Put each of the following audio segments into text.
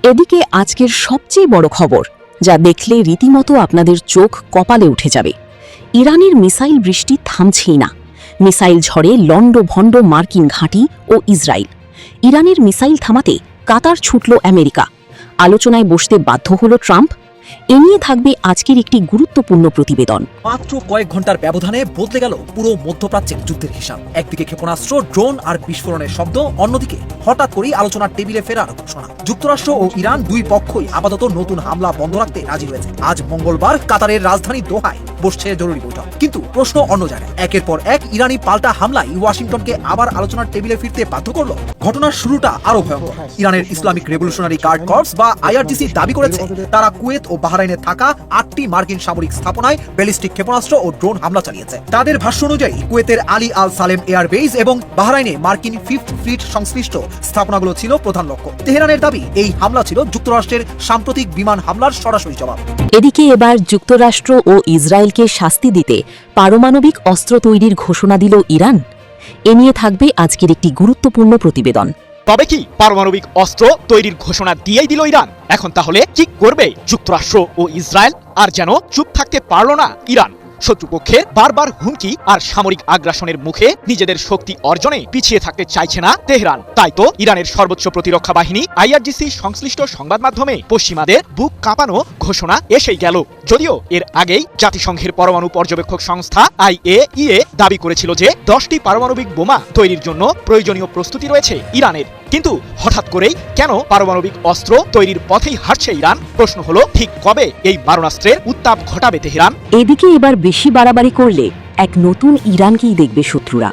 এদিকে আজকের সবচেয়ে বড় খবর, যা দেখলে রীতিমতো আপনাদের চোখ কপালে উঠে যাবে। ইরানের মিসাইল বৃষ্টি থামছেই না। মিসাইল ঝড়ে লণ্ডভণ্ড মার্কিন ঘাঁটি ও ইসরায়েল। ইরানের মিসাইল থামাতে কাতার ছুটল আমেরিকা। আলোচনায় বসতে বাধ্য হল ট্রাম্প। এ নিয়ে থাকবে আজকের একটি গুরুত্বপূর্ণ প্রতিবেদন। মাত্র কয়েক ঘন্টার ব্যবধানে বদলে গেল পুরো মধ্যপ্রাচ্যের যুদ্ধের হিসাব। একদিকে ক্ষেপণাস্ত্র, ড্রোন আর বিস্ফোরণের শব্দ, অন্যদিকে হঠাৎ করেই আলোচনার টেবিলে ফেরার ঘোষণা। যুক্তরাষ্ট্র ও ইরান দুই পক্ষই আপাতত নতুন হামলা বন্ধ রাখতে রাজি হয়েছে। আজ মঙ্গলবার কাতারের রাজধানী দোহায় বসছে জরুরি বৈঠক। কিন্তু প্রশ্ন অন্য জায়গায়। একের পর এক ইরানি পাল্টা হামলায় ওয়াশিংটনকে আবার আলোচনার টেবিলে ফিরতে বাধ্য করল। ঘটনার শুরুটা আরো ভয়ঙ্কর। ইরানের ইসলামিক রেভলিউশনারি গার্ড কর্পস বা আইআরজিসি দাবি করেছে তারা কুয়েত ও বাহরাইনে থাকা 8টি মার্কিন সামরিক স্থাপনায় ব্যালিস্টিক ক্ষেপণাস্ত্র ও ড্রোন হামলা চালিয়েছে। তাদের ভাষ্য অনুযায়ী কুয়েতের আলী আল সালেম এয়ারবেস এবং বাহরাইনে মার্কিন 5th ফ্লিট সংশ্লিষ্ট স্থাপনাগুলো ছিল প্রধান লক্ষ্য। তেহরানের দাবি এই হামলা ছিল যুক্তরাষ্ট্রের সাম্প্রতিক বিমান হামলার সরাসরি জবাব। এদিকে এবার যুক্তরাষ্ট্র ও ইসরায়েলকে শাস্তি দিতে পারমাণবিক অস্ত্র তৈরির ঘোষণা দিল ইরান। এ নিয়ে থাকবে আজকের একটি গুরুত্বপূর্ণ প্রতিবেদন। তবে কি পারমাণবিক অস্ত্র তৈরির ঘোষণা দিয়েই দিল ইরান? এখন তাহলে কি করবে যুক্তরাষ্ট্র ও ইসরায়েল? আর যেন চুপ থাকতে পারল না ইরান। শত্রুপক্ষের বারবার হুমকি আর সামরিক আগ্রাসনের মুখে নিজেদের শক্তি অর্জনে পিছিয়ে থাকতে চাইছে না তেহরান। তাই তো ইরানের সর্বোচ্চ প্রতিরক্ষা বাহিনী আইআরজিসি সংশ্লিষ্ট সংবাদ মাধ্যমে পশ্চিমাদের বুক কাঁপানো ঘোষণা এসেই গেল। যদিও এর আগেই জাতিসংঘের পরমাণু পর্যবেক্ষক সংস্থা IAEA দাবি করেছিল যে 10টি পারমাণবিক বোমা তৈরির জন্য প্রয়োজনীয় প্রস্তুতি রয়েছে ইরানের। কিন্তু হঠাৎ করেই কেন পারমাণবিক অস্ত্র তৈরির পথেই হাঁটছে ইরান? প্রশ্ন হলো, ঠিক কবে এই মারণাস্ত্রের উত্তাপ ঘটাবে তেহরান? এদিকে এবার বেশি বাড়াবাড়ি করলে এক নতুন ইরানকেই দেখবে শত্রুরা,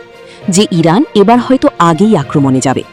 যে ইরান এবার হয়তো আগেই আক্রমণে যাবে।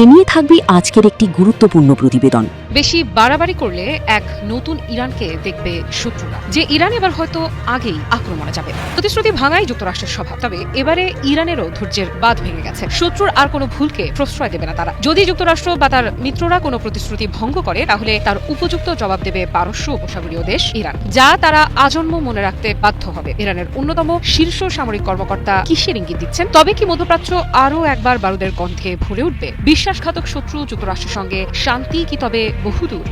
এ নিয়ে থাকবে আজকের একটি গুরুত্বপূর্ণ প্রতিবেদন। বেশি বাড়াবাড়ি করলে এক নতুন ইরানকে দেখবে শত্রুরা, যে ইরান এবার হয়তো আগেই আক্রমণে যাবে। প্রতিশ্রুতি ভাঙাই যুক্তরাষ্ট্রের স্বভাব। তবে এবারে ইরানেরও ধৈর্যের বাঁধ ভেঙে গেছে। শত্রুর আর কোনো ভুলকে প্রশ্রয় দেবে না তারা। যদি যুক্তরাষ্ট্র বা তার মিত্ররা কোনো প্রতিশ্রুতি ভঙ্গ করে, তাহলে তার উপযুক্ত জবাব দেবে পারস্য উপসাগরীয় দেশ ইরান, যা তারা আজন্ম মনে রাখতে বাধ্য হবে। ইরানের অন্যতম শীর্ষ সামরিক কর্মকর্তা কিসের ইঙ্গিত দিচ্ছেন? তবে কি মধ্যপ্রাচ্য আরও একবার বারুদের কণ্ঠে ভরে উঠবে? বিশ্বাসঘাতক শত্রু যুক্তরাষ্ট্রের সঙ্গে শান্তি কি তবে বহুদূর?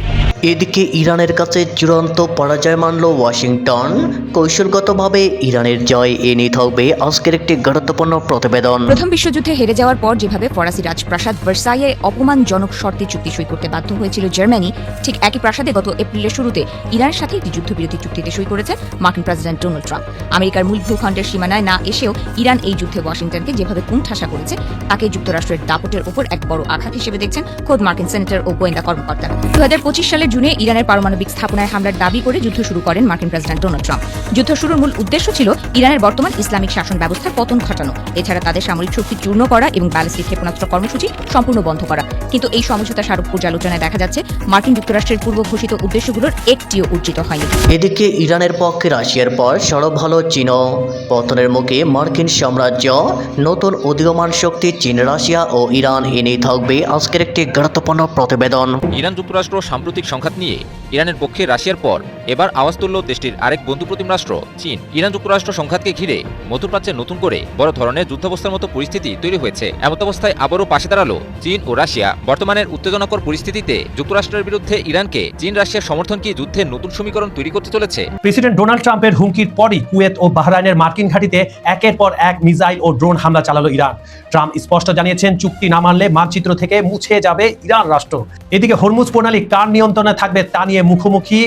এদিকে ইরানের কাছে চূড়ান্ত পরাজয় মানল ওয়াশিংটন। কৌশলগতভাবে ইরানের জয় এ নিয়ে থাকবে আজকের একটি গুরুত্বপূর্ণ প্রতিবেদন। প্রথম বিশ্বযুদ্ধে হেরে যাওয়ার পর যেভাবে ফরাসি রাজপ্রাসাদ ভার্সাইয়ে অপমানজনক শর্তে চুক্তি সই করতে বাধ্য হয়েছিল জার্মানি, ঠিক একই প্রাসাদে গত এপ্রিলের শুরুতে ইরানের সাথে একটি যুদ্ধবিরতি চুক্তিতে সই করেছে মার্কিন প্রেসিডেন্ট ডোনাল্ড ট্রাম্প। আমেরিকার মূল ভূখণ্ডের সীমানায় না এসেও ইরান এই যুদ্ধে ওয়াশিংটনকে যেভাবে কুণ্ঠাসা করেছে, তাকে যুক্তরাষ্ট্রের দাপটের ওপর এক বড় আঘাত হিসেবে দেখছেন খোদ মার্কিন সেনেটর ও গোয়েন্দা কর্মকর্তারা। 2025 সালের জুনে ইরানের পারমাণবিক স্থাপনায় হামলার দাবি করে যুদ্ধ শুরু করেন মার্কিন প্রেসিডেন্ট ডোনাল্ড ট্রাম্প। যুদ্ধ শুরুর মূল উদ্দেশ্য ছিল ইরানের বর্তমান ইসলামিক শাসন ব্যবস্থার পতন ঘটানো, এছাড়া তাদের সামরিক শক্তি চূর্ণ করা এবং ব্যালিস্টিক ক্ষেপণাস্ত্র কর্মসূচি সম্পূর্ণ বন্ধ করা। কিন্তু এই সমঝোতা স্মারক পর্যালোচনায় দেখা যাচ্ছে মার্কিন যুক্তরাষ্ট্রের পূর্ব ঘোষিত উদ্দেশ্যগুলোর একটিও অর্জিত হয়নি। এদিকে ইরানের পক্ষে রাশিয়ার পর সরব হল চীন। পতনের মুখে মার্কিন সাম্রাজ্য, নতুন উদীয়মান শক্তি চীন, রাশিয়া ও ইরান এনে থাকবে আজকের একটি গুরুত্বপূর্ণ প্রতিবেদন। ইরান যুক্তরাষ্ট্র সাম্প্রতিক সংঘাত নিয়ে ইরানের পক্ষে রাশিয়ার পর এবার আওয়াজ তুলল দেশটির আরেক বন্ধুপ্রতিম রাষ্ট্র চীন। ইরান যুক্তরাষ্ট্র সংঘাতকে ঘিরে মধ্যপ্রাচ্যে নতুন করে বড় ধরনের যুদ্ধাবস্থার মতো পরিস্থিতি তৈরি হয়েছে। এমত অবস্থায় আবারও পাশে দাঁড়ালো চীন ও রাশিয়া। বর্তমানের উত্তেজনাকর পরিস্থিতিতে যুক্তরাষ্ট্রের বিরুদ্ধে ইরানকে চীন রাশিয়ার সমর্থন কি যুদ্ধের নতুন সমীকরণ তৈরি করতে চলেছে? প্রেসিডেন্ট ডোনাল্ড ট্রাম্পের হুমকির পরই কুয়েত ও বাহরাইনের মার্কিন ঘাঁটিতে একের পর এক মিসাইল ও ড্রোন হামলা চালালো ইরান। ট্রাম্প স্পষ্ট জানিয়েছেন, চুক্তি না মানলে মানচিত্র থেকে মুছে যাবে ইরান রাষ্ট্র। এদিকে হরমুজ প্রণালী কার নিয়ন্ত্রণে থাকবে তা নিয়ে মুখোমুখি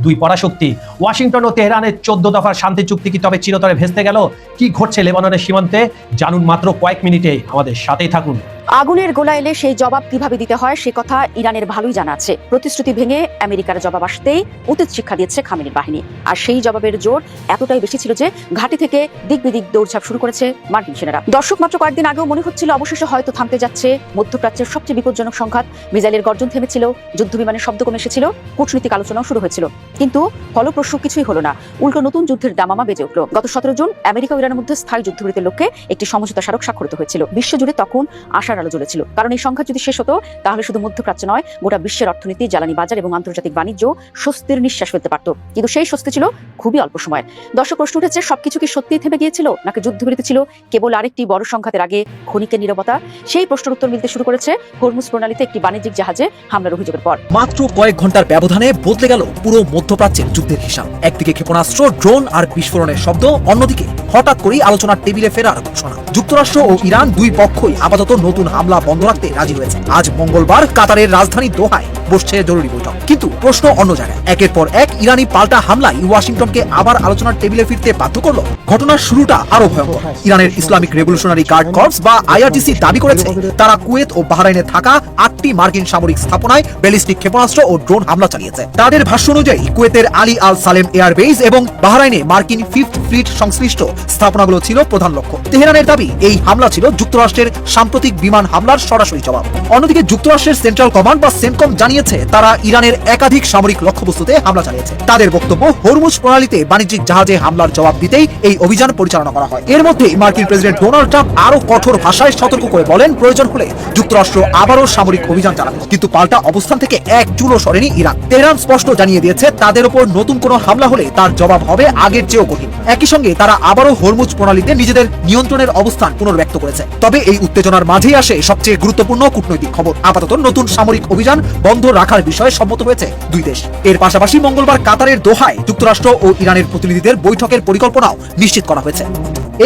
দুই পরাশক্তি। ওয়াশিংটন ও তেহরানের 14 দফার শান্তি চুক্তি কি তবে চিরতরে ভেস্তে গেল? কি ঘটছে লেবাননের সীমান্তে জানুন মাত্র কয়েক মিনিটে, আমাদের সাথেই থাকুন। আগুনের গোলা এলে সেই জবাব কিভাবে দিতে হয় সে কথা ইরানের ভালোই জানা আছে। প্রতিশ্রুতি ভেঙে আমেরিকার জবাব আসতেই উচিত শিক্ষা দিয়েছে খামেনির বাহিনী। আর সেই জবাবের জোর এতটাই বেশি ছিল যে ঘাঁটি থেকে দিক বিদিক দৌড়ঝাঁপ শুরু করেছে মার্কিন সেনারা। দর্শক, মাত্র কয়েকদিন আগেও মনে হচ্ছিল অবশেষে হয়তো থামতে যাচ্ছে মধ্যপ্রাচ্যের সবচেয়ে বিপজ্জনক সংঘাত। মিসাইলের গর্জন থেমেছিল, যুদ্ধ বিমানের শব্দ কমে এসেছিল, কূটনৈতিক আলোচনাও শুরু হয়েছিল। কিন্তু ফলপ্রসূ কিছুই হলো না, উল্টো নতুন যুদ্ধের দামামা বেজে উঠল। গত 17 জুন আমেরিকা ও ইরানের মধ্যে স্থায়ী যুদ্ধবিরতির লক্ষ্যে একটি সমঝোতা স্মারক স্বাক্ষরিত হয়েছিল। বিশ্বজুড়ে তখন আশার আশার আলো জ্বলেছিল, কারণ এই সংঘাত যদি শেষ হতো তাহলে শুধু মধ্যপ্রাচ্য নয়, গোটা বিশ্বের অর্থনীতি, জ্বালানি বাজার এবং আন্তর্জাতিক বাণিজ্য স্বস্তির নিঃশ্বাস ফেলতে পারত। কিন্তু সেই স্বস্তি ছিল খুবই অল্প সময়ের। দর্শক, প্রশ্ন উঠেছে, সবকিছু কি সত্যিই থেমে গিয়েছিল, নাকি যুদ্ধবিরতি ছিল কেবল আরেকটি বড় সংঘাতের আগে ক্ষণিকের নীরবতা? সেই প্রশ্নের উত্তর মিলতে শুরু করেছে হরমুজ প্রণালীতে একটি বাণিজ্যিক জাহাজে হামলার অভিযোগের পর। মাত্র কয়েক ঘন্টার ব্যবধানে বদলে গেল পুরো মধ্যপ্রাচ্যের যুদ্ধের হিসাব। একদিকে ক্ষেপণাস্ত্র, ড্রোন আর বিস্ফোরণের শব্দ, অন্যদিকে হঠাৎ করেই আলোচনার টেবিলে ফেরার ঘোষণা। যুক্তরাষ্ট্র ও ইরান দুই পক্ষই আপাতত নতুন হামলা বন্ধ রাখতে রাজি হয়েছে। আজ মঙ্গলবার কাতারের রাজধানী দোহায় বসছে জরুরি বৈঠক। কিন্তু প্রশ্ন অন্য জায়গায়। একের পর এক ইরানি পাল্টা হামলায় ওয়াশিংটনকে আবার আলোচনার টেবিলে ফিরতে বাধ্য করলো। ঘটনার শুরুটা আরো ভয়ঙ্কর। ইরানের ইসলামিক রেভলিউশনারি গার্ড কর্পস বা আইআরজিসি দাবি করেছে তারা কুয়েত ও বাহরাইনে থাকা 8টি মার্কিন সামরিক স্থাপনায় ব্যালিস্টিক ক্ষেপণাস্ত্র ও ড্রোন হামলা চালিয়েছে। তাদের ভাষ্য অনুযায়ী কুয়েতের আলী আল সালেম এয়ারবেস এবং বাহরাইনে মার্কিন 5th ফ্লিট সংশ্লিষ্ট স্থাপনাগুলো ছিল প্রধান লক্ষ্য। তেহরানের দাবি এই হামলা ছিল যুক্তরাষ্ট্রের সাম্প্রতিক বিমান হামলার সরাসরি জবাব। অন্যদিকে যুক্তরাষ্ট্রের সেন্ট্রাল কমান্ড বা সেন্টকম জানিয়েছে তারা ইরানের একাধিক সামরিক লক্ষ্যবস্তুতে হামলা চালিয়েছে। তাদের বক্তব্য, হরমুজ প্রণালীতে বাণিজ্যিক জাহাজে হামলার জবাব দিতেই এই অভিযান পরিচালনা করা হয়। এর মধ্যে মার্কিন প্রেসিডেন্ট ডোনাল্ড ট্রাম্প আরো কঠোর ভাষায় সতর্ক করে বলেন, প্রয়োজন হলে যুক্তরাষ্ট্র আবারও সামরিক অভিযান চালাবে। কিন্তু পাল্টা অবস্থান থেকে এক চুলও সরেনি ইরান। তেহরান স্পষ্ট জানিয়ে দিয়েছে তাদের উপর নতুন কোনো হামলা হলে তার জবাব হবে আগের চেয়েও কঠিন। একই সঙ্গে তারা আবারও হরমুজ প্রণালীতে নিজেদের নিয়ন্ত্রণের অবস্থান পুনর্ব্যক্ত করেছে। তবে এই উত্তেজনার মাঝেই আসে সবচেয়ে গুরুত্বপূর্ণ কূটনৈতিক খবর। আপাতত নতুন সামরিক অভিযান বন্ধ রাখার বিষয়ে সম্মত হয়েছে দুই দেশ। এর পাশাপাশি মঙ্গলবার কাতারের দোহায় যুক্তরাষ্ট্র ও ইরানের প্রতিনিধিদের বৈঠকের পরিকল্পনাও নিশ্চিত করা হয়েছে।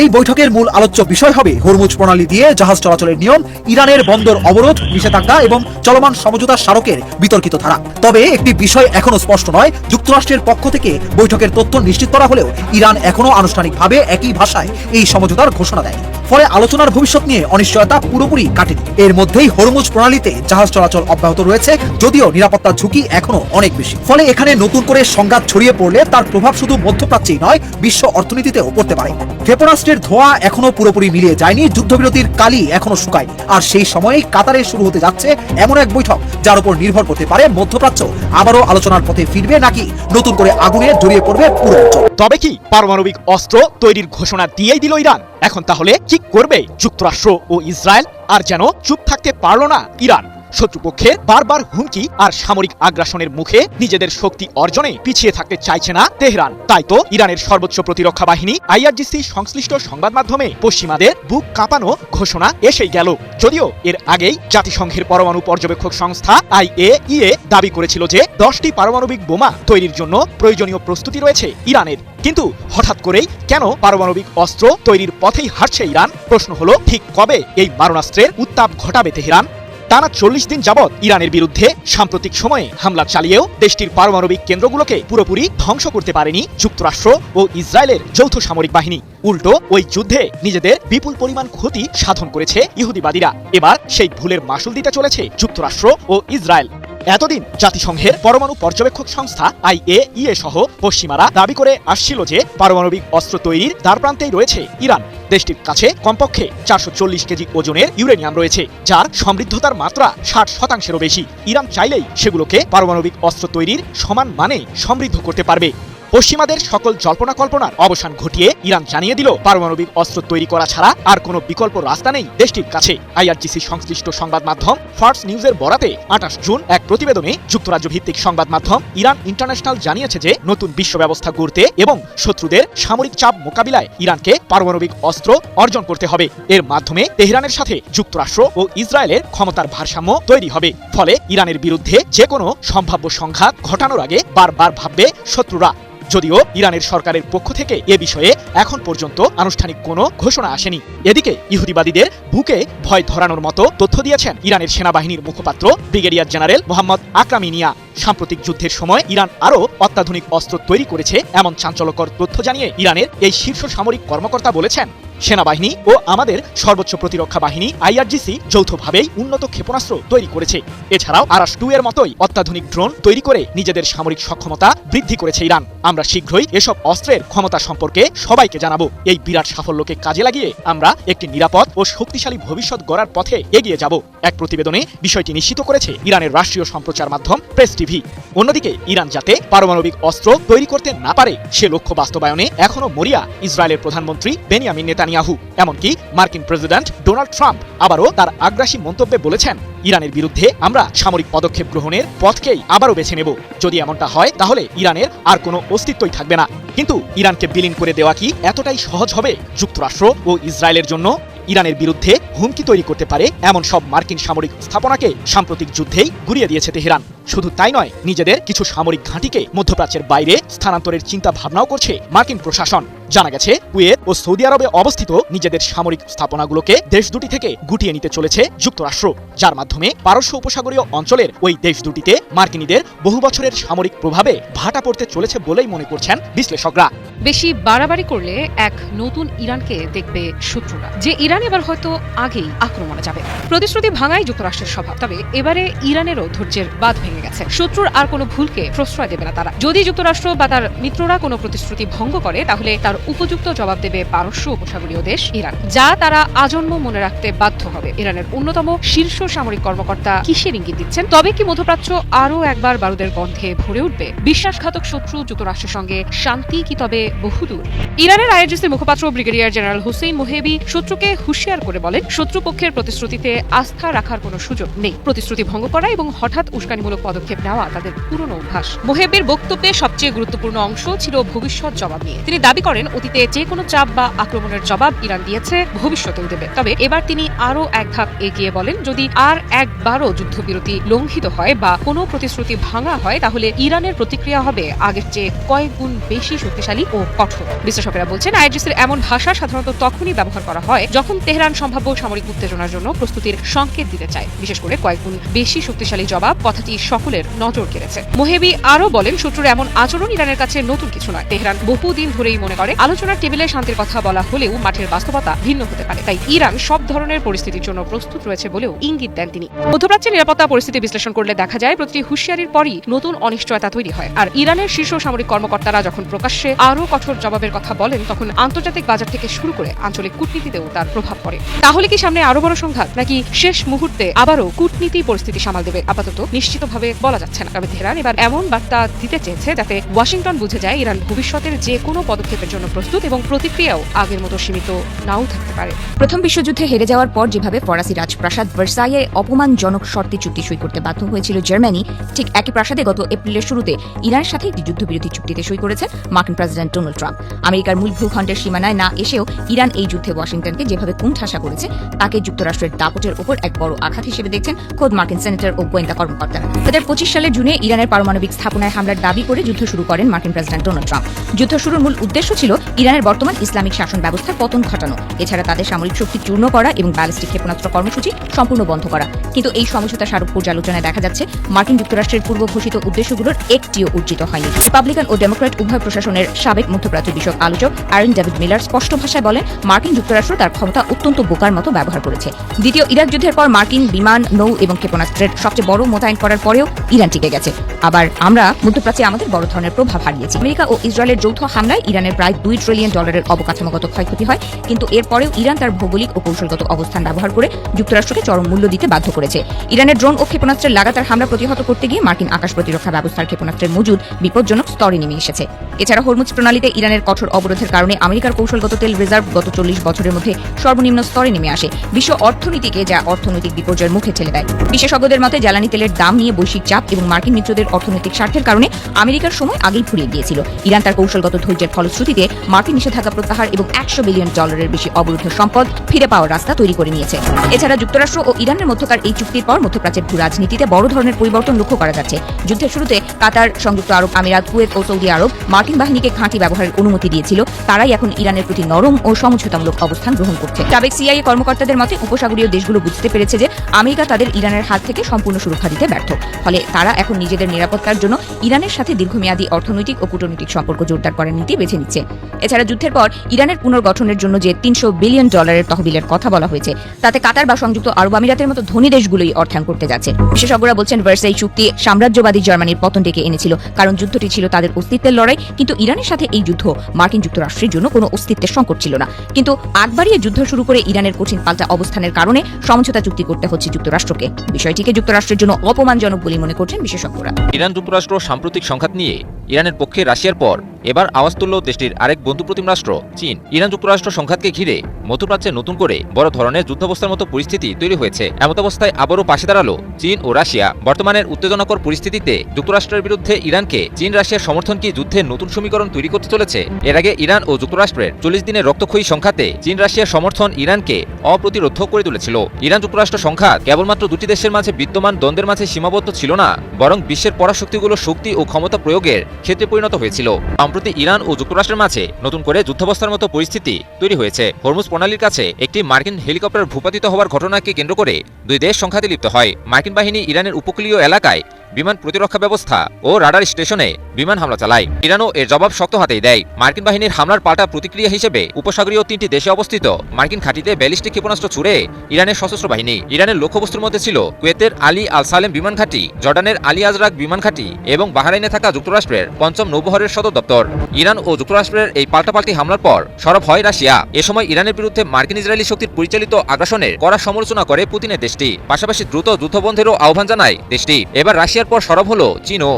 এই বৈঠকের মূল আলোচ্য বিষয় হবে হরমুজ প্রণালী দিয়ে জাহাজ চলাচলের নিয়ম, ইরানের বন্দর অবরোধ, নিষেধাজ্ঞা এবং চলমান সমঝোতা স্মারকের বিতর্কিত ধারা। তবে একটি বিষয় এখনো স্পষ্ট নয়। যুক্তরাষ্ট্রের পক্ষ থেকে বৈঠকের তথ্য নিশ্চিত করা হলেও ইরান এখনো আনুষ্ঠানিকভাবে একই ভাষায় এই সমঝোতার ঘোষণা দেয়নি। ফলে আলোচনার ভবিষ্যৎ নিয়ে অনিশ্চয়তা পুরোপুরি কাটেনি। এর মধ্যেই হরমুজ প্রণালীতে জাহাজ চলাচল অব্যাহত রয়েছে, যদিও নিরাপত্তার ঝুঁকি এখনো অনেক বেশি। ফলে এখানে নতুন করে সংঘাত ছড়িয়ে পড়লে তার প্রভাব শুধু মধ্যপ্রাচ্যেই নয়, বিশ্ব অর্থনীতিতেও পড়তে পারে। ক্ষেপণাস্ত্রের ধোঁয়া এখনো পুরোপুরি মিলিয়ে যায়নি, যুদ্ধবিরতির কালি এখনো শুকায়নি। আর সেই সময়েই কাতারে শুরু হতে যাচ্ছে এমন এক বৈঠক যার উপর নির্ভর করতে পারে মধ্যপ্রাচ্য আবারও আলোচনার পথে ফিরবে নাকি নতুন করে আগুনে জড়িয়ে পড়বে পুরো অঞ্চল। তবে কি পারমাণবিক অস্ত্র তৈরির ঘোষণা দিয়েই দিল ইরান? এখন তাহলে কি করবে যুক্তরাষ্ট্র ও ইসরায়েল? আর যেন চুপ থাকতে পারল না ইরান। শত্রুপক্ষের বারবার হুমকি আর সামরিক আগ্রাসনের মুখে নিজেদের শক্তি অর্জনে পিছিয়ে থাকতে চাইছে না তেহরান। তাই তো ইরানের সর্বোচ্চ প্রতিরক্ষা বাহিনী আইআরজিসি সংশ্লিষ্ট সংবাদ মাধ্যমে পশ্চিমাদের বুক কাঁপানো ঘোষণা এসেই গেল। যদিও এর আগেই জাতিসংঘের পরমাণু পর্যবেক্ষক সংস্থা IAEA দাবি করেছিল যে 10টি পারমাণবিক বোমা তৈরির জন্য প্রয়োজনীয় প্রস্তুতি রয়েছে ইরানের। কিন্তু হঠাৎ করেই কেন পারমাণবিক অস্ত্র তৈরির পথেই হাঁটছে ইরান? প্রশ্ন হলো, ঠিক কবে এই মারণাস্ত্রের উত্তাপ ঘটাবে তেহরান? টানা 40 দিন যাবৎ ইরানের বিরুদ্ধে সাম্প্রতিক সময়ে হামলা চালিয়েও দেশটির পারমাণবিক কেন্দ্রগুলোকে পুরোপুরি ধ্বংস করতে পারেনি যুক্তরাষ্ট্র ও ইসরায়েলের যৌথ সামরিক বাহিনী। উল্টো ওই যুদ্ধে নিজেদের বিপুল পরিমাণ ক্ষতি সাধন করেছে ইহুদিবাদীরা। এবার সেই ভুলের মাসুল দিতে চলেছে যুক্তরাষ্ট্র ও ইসরায়েল। এতদিন জাতিসংঘের পরমাণু পর্যবেক্ষক সংস্থা IAEA সহ পশ্চিমারা দাবি করে আসছিল যে পারমাণবিক অস্ত্র তৈরির দ্বারপ্রান্তেই রয়েছে ইরান। দেশটির কাছে কমপক্ষে 440 কেজি ওজনের ইউরেনিয়াম রয়েছে, যার সমৃদ্ধতার মাত্রা 60%-এরও বেশি। ইরান চাইলেই সেগুলোকে পারমাণবিক অস্ত্র তৈরির সমান মানে সমৃদ্ধ করতে পারবে। পশ্চিমাদের সকল জল্পনা কল্পনার অবসান ঘটিয়ে ইরান জানিয়ে দিল পারমাণবিক অস্ত্র তৈরি করা ছাড়া আর কোনো বিকল্প রাস্তা নেই দেশটির কাছে। আইআরজিসি সংশ্লিষ্ট সংবাদ মাধ্যম ফার্স্ট নিউজের বরাতে 28 জুন এক প্রতিবেদনে যুক্তরাজ্য ভিত্তিক সংবাদ মাধ্যম ইরান ইন্টারন্যাশনাল জানিয়েছে যে নতুন বিশ্ব ব্যবস্থা গড়তে এবং শত্রুদের সামরিক চাপ মোকাবিলায় ইরানকে পারমাণবিক অস্ত্র অর্জন করতে হবে। এর মাধ্যমে তেহরানের সাথে যুক্তরাষ্ট্র ও ইসরায়েলের ক্ষমতার ভারসাম্য তৈরি হবে। ফলে ইরানের বিরুদ্ধে যে কোনো সম্ভাব্য সংঘাত ঘটানোর আগে বারবার ভাববে শত্রুরা। যদিও ইরানের সরকারের পক্ষ থেকে এ বিষয়ে এখন পর্যন্ত আনুষ্ঠানিক কোনো ঘোষণা আসেনি। এদিকে ইহুদিবাদীদের বুকে ভয় ধরানোর মতো তথ্য দিয়েছেন ইরানের সেনাবাহিনীর মুখপাত্র ব্রিগেডিয়ার জেনারেল মোহাম্মদ আকরামি মিয়া। সাম্প্রতিক যুদ্ধের সময় ইরান আরও অত্যাধুনিক অস্ত্র তৈরি করেছে এমন চাঞ্চল্যকর তথ্য জানিয়ে ইরানের এই শীর্ষ সামরিক কর্মকর্তা বলেছেন, সেনাবাহিনী ও আমাদের সর্বোচ্চ প্রতিরক্ষা বাহিনী আইআরজিসি যৌথভাবেই উন্নত ক্ষেপণাস্ত্র তৈরি করেছে। এছাড়াও আরাস-2 এর মতোই অত্যাধুনিক ড্রোন তৈরি করে নিজেদের সামরিক সক্ষমতা বৃদ্ধি করেছে ইরান। আমরা শীঘ্রই এসব অস্ত্রের ক্ষমতা সম্পর্কে সবাইকে জানাবো। এই বিরাট সাফল্যকে কাজে লাগিয়ে আমরা একটি নিরাপদ ও শক্তিশালী ভবিষ্যৎ গড়ার পথে এগিয়ে যাব। এক প্রতিবেদনে বিষয়টি নিশ্চিত করেছে ইরানের রাষ্ট্রীয় সম্প্রচার মাধ্যম প্রেস টিভি। অন্যদিকে ইরান যাতে পারমাণবিক অস্ত্র তৈরি করতে না পারে সে লক্ষ্য বাস্তবায়নে এখনো মরিয়া ইসরায়েলের প্রধানমন্ত্রী বেনিয়ামিন নেতানিয়াহু। নেতানিয়াহু। এমনকি মার্কিন প্রেসিডেন্ট ডোনাল্ড ট্রাম্প আবারও তার আগ্রাসী মন্তব্যে বলেছেন, ইরানের বিরুদ্ধে আমরা সামরিক পদক্ষেপ গ্রহণের পথকেই আবারও বেছে নেব। যদি এমনটা হয় তাহলে ইরানের আর কোনো অস্তিত্বই থাকবে না। কিন্তু ইরানকে বিলীন করে দেওয়া কি এতটাই সহজ হবে? যুক্তরাষ্ট্র ও ইসরায়েলের জন্য ইরানের বিরুদ্ধে হুমকি তৈরি করতে পারে এমন সব মার্কিন সামরিক স্থাপনাকে সাম্প্রতিক যুদ্ধেই গুড়িয়ে দিয়েছে তেহরান। শুধু তাই নয়, নিজেদের কিছু সামরিক ঘাঁটিকে মধ্যপ্রাচ্যের বাইরে স্থানান্তরের চিন্তা ভাবনাও করছে মার্কিন প্রশাসন। জানা গেছে, কুয়েত ও সৌদি আরবে অবস্থিত নিজেদের সামরিক স্থাপনাগুলোকে দেশ দুটি থেকে গুটিয়ে নিতে চলেছে যুক্তরাষ্ট্র, যার মাধ্যমে পারস্য উপসাগরীয় অঞ্চলের ওই দেশ দুটিতে মার্কিনীদের বহু বছরের সামরিক প্রভাবে ভাটা পড়তে চলেছে বলেই মনে করছেন বিশ্লেষকরা। বেশি বাড়াবাড়ি করলে এক নতুন ইরানকে দেখবে শত্রুরা, যে ইরান এবার হয়তো আগেই আক্রমণে যাবে। প্রতিশ্রুতি ভাঙাই যুক্তরাষ্ট্রের স্বভাব, তবে এবারে ইরানেরও ধৈর্যের বাঁধ ভেঙে গেছে। শত্রুর আর কোনো ভুলকে প্রশ্রয় দেবে না তারা। যদি যুক্তরাষ্ট্র বা তার মিত্ররা কোনো প্রতিশ্রুতি ভঙ্গ করে, তাহলে তার উপযুক্ত জবাব দেবে পারস্য উপসাগরীয় দেশ ইরান, যা তারা আজন্ম মনে রাখতে বাধ্য হবে। ইরানের অন্যতম শীর্ষ সামরিক কর্মকর্তা কিসের ইঙ্গিত দিচ্ছেন? তবে কি মধ্যপ্রাচ্য আরও একবার বারুদের গন্ধে ভরে উঠবে? বিশ্বাসঘাতক শত্রু যুক্তরাষ্ট্রের সঙ্গে শান্তি কি তবে বহুদূর? ইরানের আইআরজিসির মুখপাত্র ব্রিগেডিয়ার জেনারেল হুসেইন মোহেবি শত্রুকে হুঁশিয়ার করে বলেন, শত্রুপক্ষের প্রতিশ্রুতিতে আস্থা রাখার কোনো সুযোগ নেই। প্রতিশ্রুতি ভঙ্গ করা এবং হঠাৎ উস্কানিমূলক পদক্ষেপ নেওয়া তাদের পুরনো অভ্যাস। মোহেবের বক্তব্যে সবচেয়ে গুরুত্বপূর্ণ অংশ ছিল ভবিষ্যৎ জবাব নিয়ে। তিনি দাবি করেন, অতীতে যে কোনো চাপ বা আক্রমণের জবাব ইরান দিয়েছে, ভবিষ্যতেও দেবে। তবে এবার তিনি আরও এক ধাপ এগিয়ে বলেন, যদি আর একবারও যুদ্ধবিরতি লঙ্ঘিত হয় বা কোনো প্রতিশ্রুতি ভাঙা হয়, তাহলে ইরানের প্রতিক্রিয়া হবে আগের চেয়ে কয়েক গুণ বেশি শক্তিশালী ও কঠোর। বিশ্লেষকেরা বলছেন, আইআরজিসির এমন ভাষা সাধারণত তখনই ব্যবহার করা হয় যখন তেহরান সম্ভাব্য সামরিক উত্তেজনার জন্য প্রস্তুতির সংকেত দিতে চায়। বিশেষ করে কয়েক গুণ বেশি শক্তিশালী জবাব কথাটি সকলের নজর কেড়েছে। মোহেবি আরও বলেন, শত্রুর এমন আচরণ ইরানের কাছে নতুন কিছু নয়। তেহরান বহুদিন ধরেই মনে করে আলোচনার টেবিলে শান্তির কথা বলা হলেও মাঠের বাস্তবতা ভিন্ন হতে পারে। তাই ইরান সব ধরনের পরিস্থিতির জন্য প্রস্তুত রয়েছে বলেও ইঙ্গিত দেন তিনি। মধ্যপ্রাচ্যের নিরাপত্তা পরিস্থিতি বিশ্লেষণ করলে দেখা যায়, প্রতিটি হুঁশিয়ারির পরই নতুন অনিশ্চয়তা তৈরি হয়। আর ইরানের শীর্ষ সামরিক কর্মকর্তারা যখন প্রকাশ্যে আরও কঠোর জবাবের কথা বলেন, তখন আন্তর্জাতিক বাজার থেকে শুরু করে আঞ্চলিক কূটনীতিতেও তার প্রভাব পড়ে। তাহলে কি সামনে আরো বড় সংঘাত, নাকি শেষ মুহূর্তে আবারও কূটনীতি পরিস্থিতি সামাল দেবে? আপাতত নিশ্চিতভাবে বলা যাচ্ছে না। তবে তেহরান এবার এমন বার্তা দিতে চেয়েছে যাতে ওয়াশিংটন বুঝে যায় ইরান ভবিষ্যতের যে কোনো পদক্ষেপের জন্য প্রস্তুত, এবং প্রতিক্রিয়াও আগের মতো সীমিত নাও থাকতে পারে। প্রথম বিশ্বযুদ্ধে হেরে যাওয়ার পর যেভাবে ফরাসি রাজপ্রাসাদ ভার্সাইয়ে অপমানজনক শর্তে চুক্তি সই করতে বাধ্য হয়েছিল জার্মানি, ঠিক একই প্রাসাদে গত এপ্রিলের শুরুতে ইরানের সাথে একটি যুদ্ধবিরতি চুক্তিতে সই করেছেন মার্কিন প্রেসিডেন্ট ডোনাল্ড ট্রাম্প। আমেরিকার মূল ভূখণ্ডের সীমানায় না এসেও ইরান এই যুদ্ধে ওয়াশিংটনকে যেভাবে কুণ্ঠাসা করেছে, তাকে যুক্তরাষ্ট্রের দাপটের উপর এক বড় আঘাত হিসেবে দেখছেন খোদ মার্কিন সেনেটর ও গোয়েন্দা কর্মকর্তারা। 2025 সালের জুনে ইরানের পারমাণবিক স্থাপনায় হামলার দাবি করে যুদ্ধ শুরু করেন মার্কিন প্রেসিডেন্ট ডোনাল্ড ট্রাম্প। যুদ্ধ শুরুর মূল উদ্দেশ্য ছিল ইরানের বর্তমান ইসলামিক শাসন ব্যবস্থার পতন ঘটানো, এছাড়া তাদের সামরিক শক্তি চূর্ণ করা এবং ব্যালিস্টিক ক্ষেপণাস্ত্র কর্মসূচি সম্পূর্ণ বন্ধ করা। কিন্তু এই সমঝোতা স্মারক পর্যালোচনায় দেখা যাচ্ছে, মার্কিন যুক্তরাষ্ট্রের পূর্ব ঘোষিত উদ্দেশ্যগুলোর একটিও অর্জিত হয়নি। রিপাবলিকান ও ডেমোক্র্যাট উভয় প্রশাসনের সাবেক মধ্যপ্রাচ্য বিষয়ক আলোচক অ্যারন ডেভিড মিলার স্পষ্ট ভাষায় বলেন, মার্কিন যুক্তরাষ্ট্র তার ক্ষমতা অত্যন্ত বোকার মতো ব্যবহার করেছে। দ্বিতীয় ইরাক যুদ্ধের পর মার্কিন বিমান, নৌ এবং ক্ষেপণাস্ত্রের সবচেয়ে বড় মোতায়েন করার পরেও ইরান টিকে গেছে। আবার আমরা মধ্যপ্রাচ্যে আমাদের বড় ধরনের প্রভাব হারিয়েছি। আমেরিকা ও ইসরায়েলের যৌথ হামলায় ইরানের প্রায় $2 ট্রিলিয়ন অবকাঠামোগত ক্ষয়ক্ষতি হয়, কিন্তু এরপরেও ইরান তার ভৌগোলিক ও কৌশলগত অবস্থান ব্যবহার করে যুক্তরাষ্ট্রকে চরম মূল্য দিতে বাধ্য করেছে। ইরানের ড্রোন ও ক্ষেপণাস্ত্রের লাগাতার হামলা প্রতিহত করতে গিয়ে মার্কিন আকাশ প্রতিরক্ষা ব্যবস্থার ক্ষেপণাস্ত্রের মজুদ বিপজ্জনক স্তরে নেমে এসেছে। এছাড়া হরমুজ প্রণালীতে ইরানের কঠোর অবরোধের কারণে আমেরিকার কৌশলগত তেল রিজার্ভ গত 40 বছরের মধ্যে সর্বনিম্ন স্তরে নেমে আসে, বিশ্ব অর্থনীতিকে যা অর্থনৈতিক বিপর্যয়ের মুখে ঠেলে দেয়। বিশেষজ্ঞদের মতে জ্বালানি তেলের দাম নিয়ে বৈশ্বিক চাপ এবং মার্কিন মিত্রদের অর্থনৈতিক স্বার্থের কারণে আমেরিকার সময় আগেই ফুরিয়ে গিয়েছিল। ইরান তার কৌশলগত ধৈর্যের ফলশ্রুতিতে মার্কিন নিষেধাজ্ঞা প্রত্যাহার এবং $100 বিলিয়ন বেশি অবরুদ্ধ সম্পদ ফিরে পাওয়ার রাস্তা তৈরি করে নিয়েছে। এছাড়া যুক্তরাষ্ট্র ও ইরানের মধ্যকার এই চুক্তির পর মধ্যপ্রাচ্যের ভূ রাজনীতিতে বড় ধরনের পরিবর্তন লক্ষ্য করা যাচ্ছে। যুদ্ধের শুরুতে কাতার, সংযুক্ত আরব আমিরাত, কুয়েত ও সৌদি আরব মার্কিন বাহিনীকে ঘাঁটি ব্যবহারের অনুমতি দিয়েছিল। তারাই এখন ইরানের প্রতি নরম ও সমঝোতামূলক অবস্থান গ্রহণ করছে। সাবেক সিআইএ কর্মকর্তাদের মতে উপসাগরীয় দেশগুলো বুঝতে পেরেছে যে আমেরিকা তাদের ইরানের হাত থেকে সম্পূর্ণ সুরক্ষা দিতে ব্যর্থ। ফলে তারা এখন নিজেদের নিরাপত্তার জন্য ইরানের সাথে দীর্ঘমেয়াদী অর্থনৈতিক ও কূটনৈতিক সম্পর্ক জোরদার করার নীতি বেছে নিচ্ছে। এছাড়া যুদ্ধের পর ইরানের পুনর্গঠনের জন্য যে $300 বিলিয়ন তহবিলের কথা বলা হয়েছে, তাতে কাতার বা সংযুক্ত আরব আমিরাতের মতো ধনী দেশগুলোই অর্থায়ন করতে যাচ্ছে। বিশেষজ্ঞরা বলছেন, ভার্সাই চুক্তি সাম্রাজ্যবাদী জার্মানির পতন ডেকে এনেছিল, কারণ যুদ্ধটি ছিল তাদের অস্তিত্বের লড়াই। কিন্তু ইরানের সাথে এই যুদ্ধ মার্কিন যুক্তরাষ্ট্রের জন্য কোনো অস্তিত্বের সংকট ছিল না। কিন্তু আগ বাড়িয়ে যুদ্ধ শুরু করে ইরানের কঠিন পাল্টা অবস্থানের কারণে সমঝোতা চুক্তি করতে হচ্ছে যুক্তরাষ্ট্রকে। বিষয়টিকে যুক্তরাষ্ট্রের জন্য অপমানজনক বলে মনে করছেন বিশেষজ্ঞরা। ইরান যুক্তরাষ্ট্র সাম্প্রতিক সংঘাত নিয়ে ইরানের পক্ষে রাশিয়ার পর এবার আওয়াজ তুলল দেশটির আরেক বন্ধুপ্রতিম রাষ্ট্র চীন। ইরান যুক্তরাষ্ট্র সংঘাতকে ঘিরে মধ্যপ্রাচ্যে নতুন করে বড় ধরনের যুদ্ধাবস্থার মতো পরিস্থিতি তৈরি হয়েছে। এমত অবস্থায় আবারও পাশে দাঁড়ালো চীন ও রাশিয়া। বর্তমানের উত্তেজনাকর পরিস্থিতিতে যুক্তরাষ্ট্রের বিরুদ্ধে ইরানকে চীন রাশিয়ার সমর্থন কি যুদ্ধের নতুন সমীকরণ তৈরি করতে চলেছে? এর আগে ইরান ও যুক্তরাষ্ট্রের 40 দিনের রক্তক্ষয়ী সংঘাতে চীন রাশিয়ার সমর্থন ইরানকে অপ্রতিরোধ করে তুলেছিল। ইরান যুক্তরাষ্ট্র সংঘাত কেবলমাত্র দুটি দেশের মাঝে বিদ্যমান দ্বন্দ্বের মাঝে সীমাবদ্ধ ছিল না, বরং বিশ্বের পরাশক্তিগুলোর শক্তি ও ক্ষমতা প্রয়োগের ক্ষেত্রে পরিণত হয়েছিল। সম্প্রতি ইরান ও যুক্তরাষ্ট্রের মাঝে নতুন করে যুদ্ধাবস্থার মতো পরিস্থিতি তৈরি হয়েছে। হরমুজ প্রণালীর কাছে একটি মার্কিন হেলিকপ্টার ভূপাতিত হওয়ার ঘটনাকে কেন্দ্র করে দুই দেশ সংঘাতে লিপ্ত হয়। মার্কিন বাহিনী ইরানের উপকূলীয় এলাকায় বিমান প্রতিরক্ষা ব্যবস্থা ও রাডার স্টেশনে বিমান হামলা চালায়। ইরানও এর জবাব শক্ত হাতেই দেয়। মার্কিন বাহিনীর হামলার পাল্টা প্রতিক্রিয়া হিসেবে উপসাগরীয় 3টি দেশে অবস্থিত মার্কিন ঘাঁটিতে ব্যালিস্টিক ক্ষেপণাস্ত্র ছুড়ে ইরানের সশস্ত্র বাহিনী। ইরানের লক্ষ্যবস্তুর মধ্যে ছিল কুয়েতের আলী আল সালেম বিমান ঘাঁটি, জর্ডানের আলী আজরাক বিমান ঘাঁটি এবং বাহরাইনে থাকা যুক্তরাষ্ট্রের 5ম নৌবহরের সদর দপ্তর। ইরান ও যুক্তরাষ্ট্রের এই পাল্টাপাল্টি হামলার পর সরব হয় রাশিয়া। এ সময় ইরানের বিরুদ্ধে মার্কিন ইসরায়েলি শক্তির পরিচালিত আগ্রাসনের কড়া সমালোচনা করে পুতিনের দেশটি। পাশাপাশি দ্রুত যুদ্ধবন্ধেরও আহ্বান জানায় দেশটি। এবার রাশিয়ার পর সরব হলো চীনও।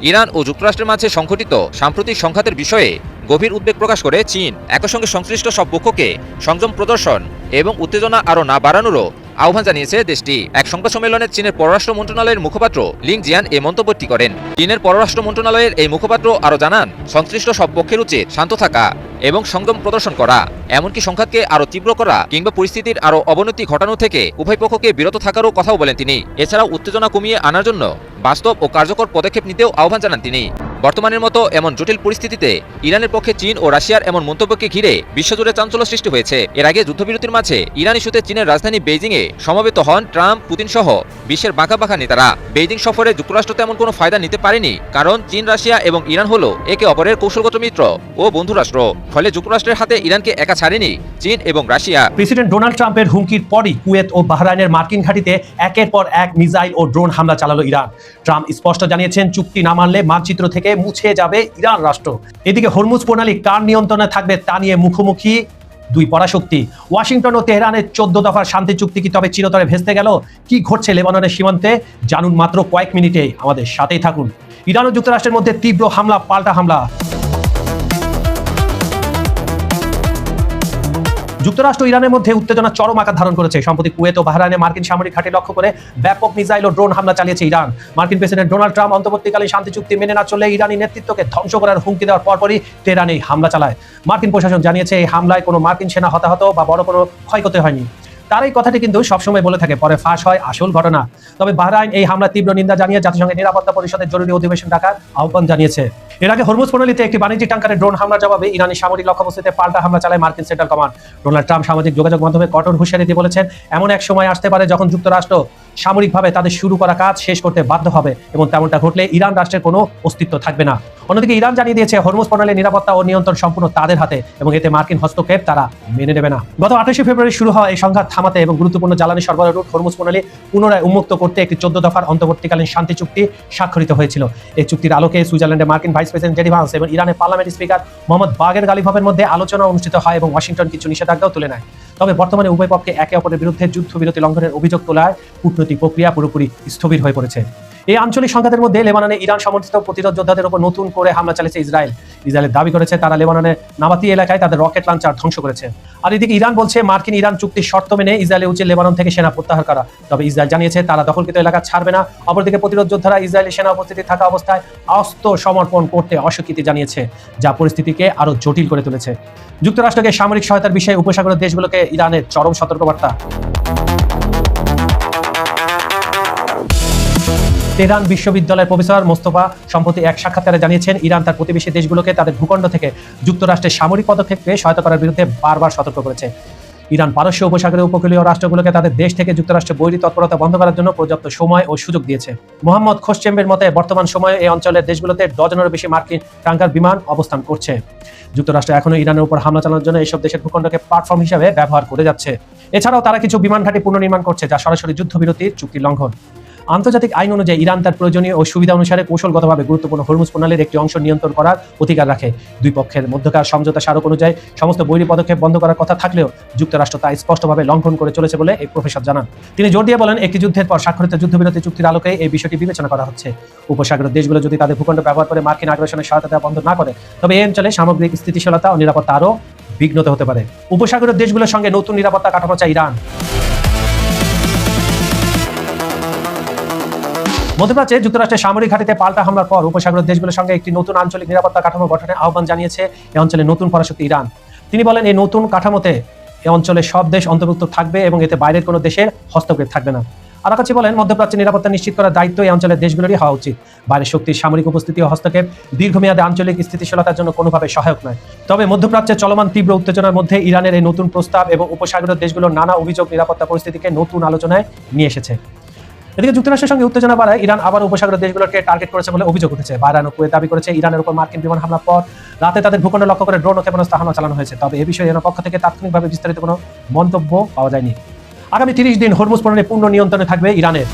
ইরান ও যুক্তরাষ্ট্রের মাঝে সংঘটিত সাম্প্রতিক সংঘাতের বিষয়ে গভীর উদ্বেগ প্রকাশ করে চীন একই সঙ্গে সংশ্লিষ্ট সব পক্ষকে সংযম প্রদর্শন এবং উত্তেজনা আরও না বাড়ানোরও আহ্বান জানিয়েছে দেশটি। এক সংবাদ সম্মেলনে চীনের পররাষ্ট্র মন্ত্রণালয়ের মুখপাত্র লিং জিয়ান এই মন্তব্যটি করেন। চীনের পররাষ্ট্র মন্ত্রণালয়ের এই মুখপাত্র আরও জানান, সংশ্লিষ্ট সব পক্ষের উচিত শান্ত থাকা এবং সংযম প্রদর্শন করা, এমনকি সংঘাতকে আরও তীব্র করা কিংবা পরিস্থিতির আরও অবনতি ঘটানো থেকে উভয় পক্ষকে বিরত থাকারও কথাও বলেন তিনি। এছাড়াও উত্তেজনা কমিয়ে আনার জন্য বাস্তব ও কার্যকর পদক্ষেপ নিতেও আহ্বান জানান তিনি। বর্তমানের মতো এমন জটিল পরিস্থিতিতে ইরানের পক্ষে চীন ও রাশিয়ার এমন মন্তব্যকে ঘিরে বিশ্বজুড়ে চাঞ্চল্য সৃষ্টি হয়েছে। এর আগে যুদ্ধবিরতির মাঝে ইরান ইস্যুতে চীনের রাজধানী বেইজিংয়ে সমবেত হন ট্রাম্প, পুতিন সহ বিশ্বের বাঁকা বাঁকা নেতারা। বেইজিং সফরে যুক্তরাষ্ট্র তেমন কোনো ফায়দা নিতে পারেনি, কারণ চীন, রাশিয়া এবং ইরান হলো একে অপরের কৌশলগত মিত্র ও বন্ধুরাষ্ট্র। ফলে যুক্তরাষ্ট্রের হাতে ইরানকে একা ছাড়েনি চীন এবং রাশিয়া। প্রেসিডেন্ট ডোনাল্ড ট্রাম্পের হুমকির পরই কুয়েত ও বাহরাইনের মার্কিন ঘাঁটিতে একের পর এক মিসাইল ও ড্রোন হামলা চালালো ইরান। ট্রাম্প স্পষ্ট জানিয়েছেন, চুক্তি না মানলে মানচিত্র থেকে মুছে যাবে ইরান রাষ্ট্র। এদিকে হরমুজ প্রণালী কার নিয়ন্ত্রণে থাকবে তা নিয়ে মুখোমুখি দুই পরাশক্তি। ওয়াশিংটন ও তেহরানের 14 দফার শান্তি চুক্তি কি তবে চিরতরে ভেস্তে গেল? কি ঘটছে লেবাননের সীমান্তে জানুন মাত্র কয়েক মিনিটে, আমাদের সাথেই থাকুন। ইরান ও যুক্তরাষ্ট্রের মধ্যে তীব্র হামলা, পাল্টা হামলা। যুক্তরাষ্ট্র ইরানের মধ্যে উত্তেজনা চরম আকার ধারণ করেছে। সম্প্রতি কুয়েত ও বাহরাইনে মার্কিন সামরিক ঘাঁটি লক্ষ্য করে ব্যাপক মিসাইল ও ড্রোন হামলা চালিয়েছে ইরান। মার্কিন প্রেসিডেন্ট ডোনাল্ড ট্রাম্প অন্তর্বর্তীকালীন শান্তি চুক্তি মেনে না চললে ইরানি নেতৃত্বকে ধ্বংস করার হুমকি দেওয়ার পরপরই তেহরান এই হামলা চালায়। মার্কিন প্রশাসন জানিয়েছে, এই হামলায় কোনো মার্কিন সেনা হতাহত বা বড় কোনো ক্ষয়ক্ষতি হয়নি। তার এই কথাটি কিন্তু সবসময় বলে থাকে, পরে ফাঁস হয় আসল ঘটনা। তবে বাহরাইন এই হামলার তীব্র নিন্দা জানিয়ে জাতিসংঘের নিরাপত্তা পরিষদের জরুরি অধিবেশন ডাকার আহ্বান জানিয়েছে। এর আগে হরমুজ প্রণালীতে একটি বাণিজ্যিক ট্যাঙ্কারে ড্রোন হামলার জবাবে ইরানি সামরিক লক্ষ্যবস্তুতে পাল্টা হামলা চালায় মার্কিন সেন্ট্রাল কমান্ড। ডোনাল্ড ট্রাম্প সামাজিক যোগাযোগ মাধ্যমে কঠোর হুঁশিয়ারি দিয়ে বলেছেন, এমন এক সময় আসতে পারে যখন যুক্তরাষ্ট্র সামরিকভাবে তাদের শুরু করা কাজ শেষ করতে বাধ্য হবে এবং তেমনটা ঘটলে ইরান রাষ্ট্রের কোনো অস্তিত্ব থাকবে না। অন্যদিকে ইরান জানিয়ে দিয়েছে, হরমুজ প্রণালীর নিরাপত্তা ও নিয়ন্ত্রণ সম্পূর্ণ তাদের হাতে এবং এতে মার্কিন হস্তক্ষেপ তারা মেনে নেবে না। গত 28 ফেব্রুয়ারি শুরু হওয়া এই সংঘাত থামাতে এবং গুরুত্বপূর্ণ জ্বালানি সরবরাহ রুট হরমুজ প্রণালী পুনরায় উন্মুক্ত করতে একটি 14 দফার অন্তর্বর্তীকালীন শান্তি চুক্তি স্বাক্ষরিত হয়েছিল। এই চুক্তির আলোকে সুইজারল্যান্ডে মার্কিন ভাইস প্রেসিডেন্ট জেডি ভান্স এবং ইরানের পার্লামেন্ট স্পিকার মোহাম্মদ বাগের গালিভের মধ্যে আলোচনা অনুষ্ঠিত হয় এবং ওয়াশিংটন কিছু নিষেধাজ্ঞাও তুলে নেয়। তবে বর্তমানে উভয় পক্ষে একে অপরের বিরুদ্ধে যুদ্ধবিরতি লঙ্ঘনের অভিযোগ তোলায় কূটনৈতিক প্রক্রিয়া পুরোপুরি স্থবির হয়ে পড়েছে। এই আঞ্চলিক সংঘাতের মধ্যে লেবাননে ইরান সমর্থিত প্রতিরোধ যোদ্ধাদের উপর নতুন করে হামলা চালিয়েছে ইসরায়েল। ইসরায়েল দাবি করেছে তারা লেবাননের নাবাতি এলাকায় তাদের রকেট লঞ্চার ধ্বংস করেছে। আর এদিকে ইরান বলছে, মার্কিন ইরান চুক্তির শর্ত মেনে ইসরায়েলের উচিত লেবানন থেকে সেনা প্রত্যাহার করা। তবে ইসরায়েল জানিয়েছে তারা দখলকৃত এলাকা ছাড়বে না। অপরদিকে প্রতিরোধ যোদ্ধারা ইসরায়েলি সেনা উপস্থিতি থাকা অবস্থায় অস্ত্র সমর্পণ করতে অস্বীকৃতি জানিয়েছে, যা পরিস্থিতিকে আরো জটিল করে তুলেছে। যুক্তরাষ্ট্রকে সামরিক সহায়তার বিষয়ে উপসাগরের দেশগুলোকে ইরানের চরম সতর্কবার্তা। তেহরান বিশ্ববিদ্যালয়ের প্রফেসর মোস্তফা সম্প্রতি এক সাক্ষাৎকারে জানিয়েছেন, ইরান তার প্রতিবেশী দেশগুলোকে তাদের ভূখণ্ড থেকে যুক্তরাষ্ট্রের সামরিক পদক্ষেপকে সহায়তা করার বিরুদ্ধে বারবার সতর্ক করেছে। ইরান পারস্য উপসাগরের উপকূলীয় রাষ্ট্রগুলোকে তাদের দেশ থেকে যুক্তরাষ্ট্রের বৈরী তৎপরতা বন্ধ করার জন্য পর্যাপ্ত সময় ও সুযোগ দিয়েছে। মোহাম্মদ খোশচেম্বের মতে, বর্তমান সময়ে এই অঞ্চলের দেশগুলোতে ডজনেরও বেশি মার্কিন ট্যাঙ্কার বিমান অবস্থান করছে। যুক্তরাষ্ট্র এখনো ইরানের উপর হামলা চালানোর জন্য এইসব দেশের ভূখণ্ডকে প্ল্যাটফর্ম হিসেবে ব্যবহার করে যাচ্ছে। এছাড়াও তারা কিছু বিমান ঘাঁটি পুনর্নির্মাণ করছে, যা সরাসরি যুদ্ধবিরতির চুক্তির লঙ্ঘন। আন্তর্জাতিক আইন অনুযায়ী ইরান তার প্রয়োজনীয় ও সুবিধা অনুসারে কৌশলগতভাবে গুরুত্বপূর্ণ হরমুজ প্রণালীর একটি অংশ নিয়ন্ত্রণ করার অধিকার রাখে। দুই পক্ষের মধ্যকার সমঝোতা স্মারক অনুযায়ী সমস্ত বৈরী পদক্ষেপ বন্ধ করার কথা থাকলেও যুক্তরাষ্ট্র তা স্পষ্টভাবে লঙ্ঘন করে চলেছে বলে এই প্রফেসর জানান। তিনি জোর দিয়ে বলেন, একটি যুদ্ধের পর স্বাক্ষরিত যুদ্ধবিরতি চুক্তির আলোকে এই বিষয়টি বিবেচনা করা হচ্ছে। উপসাগরের দেশগুলো যদি তাদের ভূখণ্ড ব্যবহার করে মার্কিন আগ্রাসনের সহায়তা দেওয়া বন্ধ না করে, তবে এই অঞ্চলে সামগ্রিক স্থিতিশীলতা ও নিরাপত্তা আরও বিঘ্নিত হতে পারে। উপসাগরের দেশগুলোর সঙ্গে নতুন নিরাপত্তা কাঠামো চায় ইরান। মধ্যপ্রাচ্যে যুক্তরাষ্ট্রের সামরিক ঘাঁটিতে পাল্টা হামলার পর উপসাগরের দেশগুলোর সঙ্গে একটি নতুন আঞ্চলিক নিরাপত্তা কাঠামো গঠনের আহ্বান জানিয়েছে এই অঞ্চলে নতুন পরাশক্তি ইরান। তিনি বলেন, এই নতুন কাঠামোতে এই অঞ্চলে সব দেশ অন্তর্ভুক্ত থাকবে এবং এতে বাইরের কোনো দেশের হস্তক্ষেপ থাকবে না। আরাকাচি বলেন, মধ্যপ্রাচ্যের নিরাপত্তা নিশ্চিত করার দায়িত্ব এই অঞ্চলের দেশগুলোরই হওয়া উচিত। বাইরের শক্তির সামরিক উপস্থিতি ও হস্তক্ষেপ দীর্ঘমেয়াদে আঞ্চলিক স্থিতিশীলতার জন্য কোনোভাবে সহায়ক নয়। তবে মধ্যপ্রাচ্যের চলমান তীব্র উত্তেজনার মধ্যে ইরানের এই নতুন প্রস্তাব এবং উপসাগরের দেশগুলোর নানা অভিযোগ নিরাপত্তা পরিস্থিতিকে নতুন আলোচনায় নিয়ে এসেছে। এদিকে যুক্তরাষ্ট্রের সঙ্গে উত্তেজনা বাড়ায় ইরান আবার উপসাগরের দেশগুলোকে টার্গেট করেছে বলে অভিযোগ উঠেছে। বাহরাইন ও কুয়েত দাবি করেছে, ইরানের উপর মার্কিন বিমান হামলার পর রাতে তাদের ভূখণ্ড লক্ষ্য করে ড্রোন ও ক্ষেপণাস্ত্র হামলা চালানো হয়েছে। তবে এ বিষয়ে ইরানের পক্ষ থেকে তাৎক্ষণিকভাবে বিস্তারিত কোনো মন্তব্য পাওয়া যায়নি। আগামী 30 দিন হরমুজ প্রণালী পূর্ণ নিয়ন্ত্রণে থাকবে ইরানের।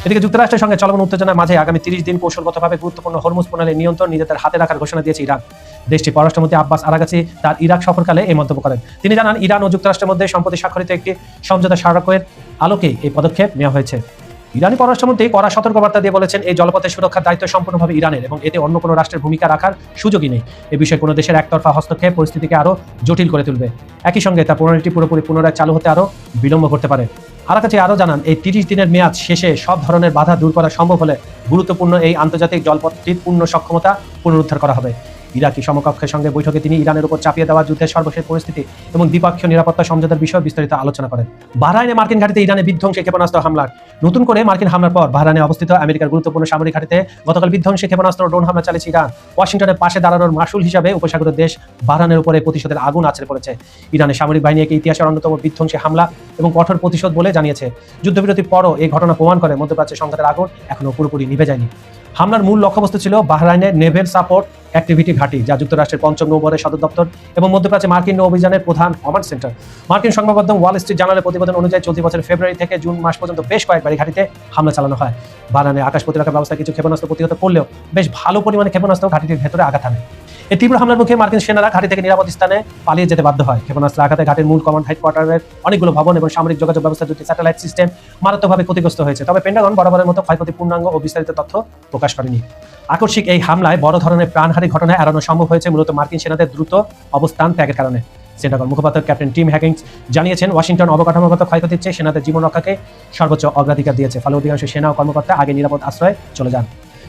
এদিকে যুক্তরাষ্ট্রের সঙ্গে চলমান উত্তেজনার মাঝে আগামী 30 দিন কৌশলগতভাবে গুরুত্বপূর্ণ হরমুজ প্রণালীর নিয়ন্ত্রণ নিজেদের হাতে রাখার ঘোষণা দিয়েছে ইরান। দেশটির পররাষ্ট্রমন্ত্রী আব্বাস আরাগাচি তার ইরাক সফরকালে এই মন্তব্য করেন। তিনি জানান, ইরান ও যুক্তরাষ্ট্রের মধ্যে সম্প্রতি স্বাক্ষরিত একটি সমঝোতা স্মারকের আলোকে এই পদক্ষেপ নেওয়া হয়েছে। ইরানি পররাষ্ট্রমন্ত্রী কড়া সতর্কবার্তা দিয়ে বলেছেন, এই জলপথের সুরক্ষার দায়িত্ব সম্পূর্ণভাবে ইরানের এবং এতে অন্য কোনো রাষ্ট্রের ভূমিকা রাখার সুযোগই নেই। এ বিষয়ে কোনো দেশের একতরফা হস্তক্ষেপ পরিস্থিতিকে আরও জটিল করে তুলবে। একই সঙ্গে তা প্রণালীটি পুরোপুরি পুনরায় চালু হতে আরও বিলম্ব করতে পারে। আরাকাচি আরও জানান, এই 30 দিনের মেয়াদ শেষে সব ধরনের বাধা দূর করা সম্ভব হলে গুরুত্বপূর্ণ এই আন্তর্জাতিক জলপথটির পূর্ণ সক্ষমতা পুনরুদ্ধার করা হবে। ইরাকি সমকক্ষের সঙ্গে বৈঠকে তিনি ইরানের উপর চাপিয়ে দেওয়া যুদ্ধের সর্বশেষ পরিস্থিতি এবং দ্বিপক্ষীয় নিরাপত্তা সমঝোতার বিষয়ে বিস্তারিত আলোচনা করেন। বাহরাইনে মার্কিন ঘাঁটিতে ইরানের বিধ্বংসী ক্ষেপণাস্ত্র হামলার নতুন করে মার্কিন হামলার পর বাহরাইনে অবস্থিত আমেরিকার গুরুত্বপূর্ণ সামরিক ঘাঁটিতে গতকাল বিধ্বংসী ক্ষেপণাস্ত্র ড্রোন হামলা চালিয়েছে ইরান। ওয়াশিংটনের পাশে দাঁড়ানোর মাসুল হিসাবে উপসাগরের দেশ বাহরাইনের উপরে প্রতিশোধের আগুন আছড়ে পড়েছে। ইরানের সামরিক বাহিনী একে ইতিহাসের অন্যতম বিধ্বংসী হামলা এবং কঠোর প্রতিশোধ বলে জানিয়েছে। যুদ্ধবিরতির পরও এই ঘটনা প্রমাণ করে মধ্যপ্রাচ্যের সংঘাতের আগুন এখনও পুরোপুরি নিভে যায়নি। হামলার মূল লক্ষ্যবস্তু ছিল বাহরাইনের নেভেল সাপোর্ট অ্যাক্টিভিটি ঘাঁটি, যা যুক্তরাষ্ট্রের 5ম নৌবহরের সদর দপ্তর এবং মধ্যপ্রাচ্যে মার্কিন নৌ অভিযানের প্রধান কমান্ড সেন্টার। মার্কিন সংবাদ মাধ্যম ওয়াল স্ট্রিট জার্নালের প্রতিবেদন অনুযায়ী চলতি বছরের ফেব্রুয়ারি থেকে জুন মাস পর্যন্ত বেশ কয়েকবার ঘাঁটিতে হামলা চালানো হয়। বাহরাইনে আকাশ প্রতিরক্ষা ব্যবস্থা কিছু ক্ষেপণাস্ত্র প্রতিহত করলেও বেশ ভালো পরিমাণে ক্ষেপণাস্ত্র ঘাঁটিটির ভেতরে আঘাত হানে। এই তীব্র হামলার মুখে মার্কিন সেনারা ঘাঁটি থেকে নিরাপদ স্থানে পালিয়ে যেতে বাধ্য হয়। ক্ষেপণাস্ত্র আঘাতে ঘাঁটির মূল কমান্ড হেডকোয়ার্টারের অনেকগুলো ভবন এবং সামরিক যোগাযোগ ব্যবস্থার দুটি স্যাটেলাইট সিস্টেম মারাত্মকভাবে ক্ষতিগ্রস্ত হয়েছে। তবে পেন্টাগন বরাবরের মতো ক্ষয়ক্ষতি পূর্ণাঙ্গ ও বিস্তারিত তথ্য প্রকাশ করেনি। আকস্মিক এই হামলায় বড় ধরনের প্রাণহানি ঘটনা এড়ানো সম্ভব হয়েছে মূলত মার্কিন সেনাদের দ্রুত অবস্থান ত্যাগের কারণে। সেন্টাগন মুখপাত্র ক্যাপ্টেন টিম হ্যাকিংস জানিয়েছেন, ওয়াশিংটন অবকাঠামোগত ক্ষয়ক্ষতির চেয়ে সেনাদের জীবন রক্ষাকে সর্বোচ্চ অগ্রাধিকার দিয়েছে। ফলে অধিকাংশ সেনা ও কর্মকর্তা আগে নিরাপদ আশ্রয়ে চলে যান।